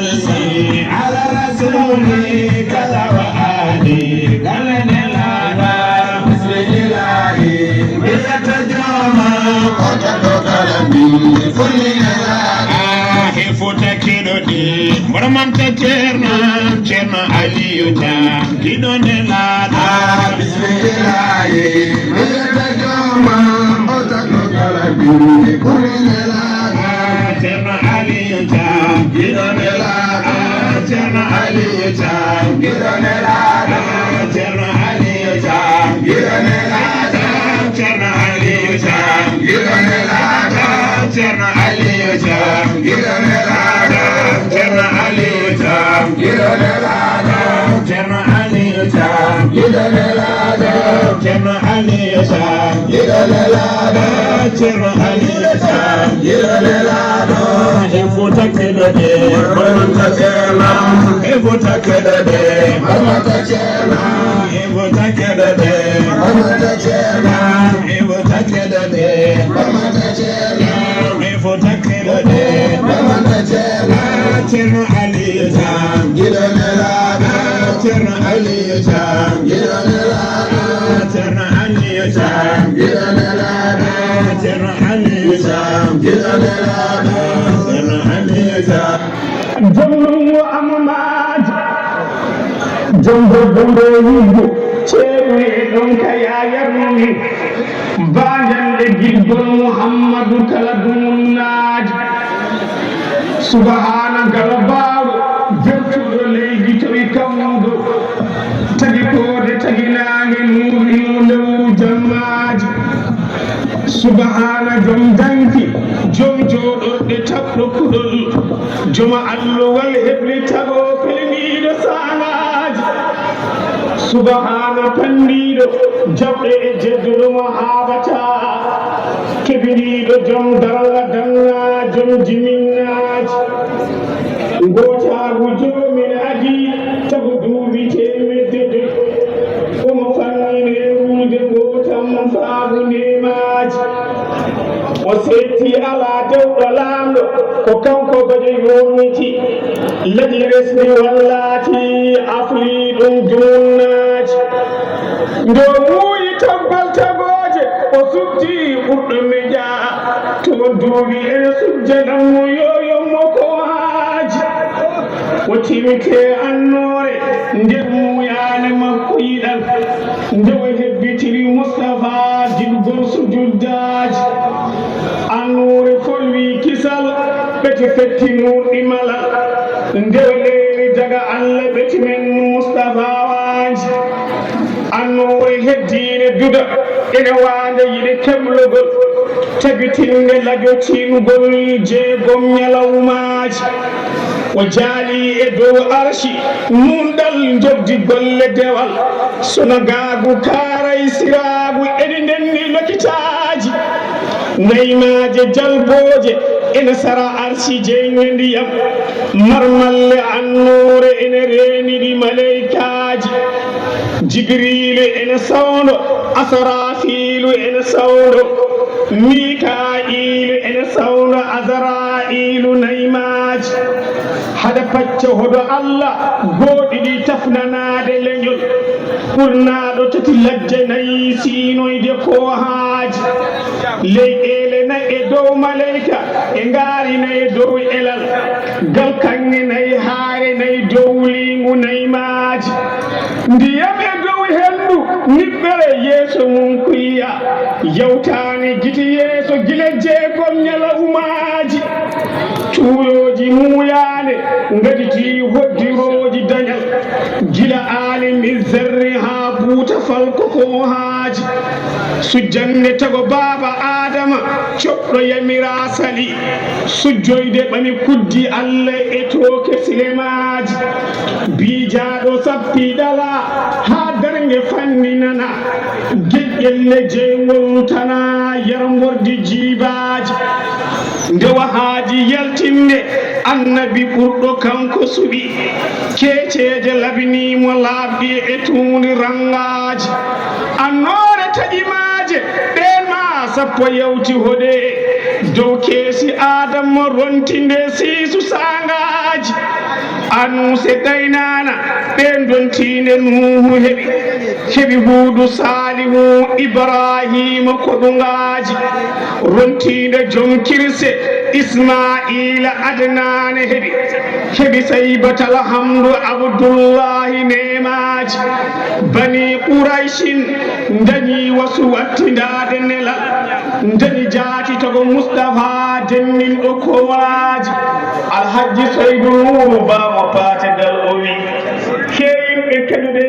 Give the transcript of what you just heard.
صلي على رسولي كذا وآلي كالنلانا بسم الله بيتجمع قتل كلامي كل نلانا فوتا كيدودي برمان تجرنا علي يوتا كيدو نلانا بسم الله بيتجمع قتل كلامي كل نلانا تجرنا علي يوتا كيدو نلانا تجرنا علي يوتا كيدو نلانا تجرنا علي يوتا كيدو نلانا تجرنا علي يوتا كيدو نلانا تجرنا علي يوتا كيدو نلانا تجرنا علي يوتا كيدو نلانا تجرنا علي يوتا كيدو نلانا تجرنا علي يوتا كيدو نلانا تجرنا علي يوتا كيدو نلانا فوتا كيدودي برمان تجرنا فوتا كيدودي برمان تجرنا فوتا كيدودي برمان تجرنا فوتا كيدودي برمان تجرنا فوتا كيدودي برمان تجرنا تجرنا علي يوتا كيدو نلانا تجرنا علي يوتا كيدو نلانا تجرنا علي يوتا كيدو نلانا تجرنا علي يوتا كيدو نلانا تجرنا علي يوتا جمو أمامات جمو يجو تشيري دونك يا يرمي باجن لجيب محمد كلدم الناج سبحان غلباو جمتو ليجي توي كمدو تجي كود تجي ناني نوري لو جماج سبحان جم دانكي جم جودو دي تابلو كودول جما الله والهبلي تاغو فلميدو ساناج سبحان بنديدو جبدي جدو محابتا كبيريدو جم دارلا دانا جم جميناج غوتا غوجو من ادي تاغو دوبي تيميدو وما فاني نيرودو غوتا مفاغو نيماج وسيتي على دولة لامدو وكانكو بجي يوميتي الذي رسمي واللاتي أفليد دوناج دوموي تقبل تباجي وسبتي قرد مجا تودوبي سجنا يويو مكوهاج وتيمكي النوري ندمو يعني مكويدا ندوي هبتي مصطفى جلقل سجوداج النور فلوي كسال بيت فتي نور إمالا ndewleri daga Allah beti men Mustafa waji annore heddine duda ene wande yide kemlogol tabitinde lajo cinugol jeegom nyalawmaji o jaali e dow arshi mundal jogdi golle dewal sono gaagu karay siragu edi ndenni lokitaji naymaje jalboje ene sara arshi jeyndiyam marmalle annore ene renidi malaikaji jibril ene sawno asrafilu ene sawno mikail ene sawno azrailu naymaji hada pacco hodo allah godidi tafnanade leñol ɓurnaɗo tati ladde nayi sinoyde ko haaji leyɗele nayi e dow malayka e ngaari nayi e dow elal gal kanŋe nayi haare nayi dow lingu nayi maaji ndiyam e dow hendu niɓɓere yeeso mum kuyiya yawtani giti yeeso gila jeegom ñalawmaaji cuuyoji muuyane ngaditi hoddiroji dañal gila alimi zerri ha buuta falko ko haaji sujjanne tago baaba adama coɗɗo yamira sali sujjoyde ɓami kuddi allah e toke silemaji bijaɗo sappiɗala ha darge fanninana geƴƴelle jeygol tana yargordi jibaji ndewa haaji yaltinde annabi ɓurɗo kanko suɓi keceje labinimo labɗi e tuuni rangaji annore taƴimaje ɓen ma sappo yawti hoɗe dow keesi adama rontinde siisu sangaji anuse gaynana ɓen dontinde nuhu heɓi huudu salihu ibrahima koɗugaji rontinde jonkirse ismaila adnane heɓi saybata alhamdu abdullahi nemaji bani quraishin dañi wasu wattindade nelal dañi jaati togo mustapha dennin ɗo kowaji alhaji soydou nuru bamo pategal o wi keyin ɓe keɗuɗe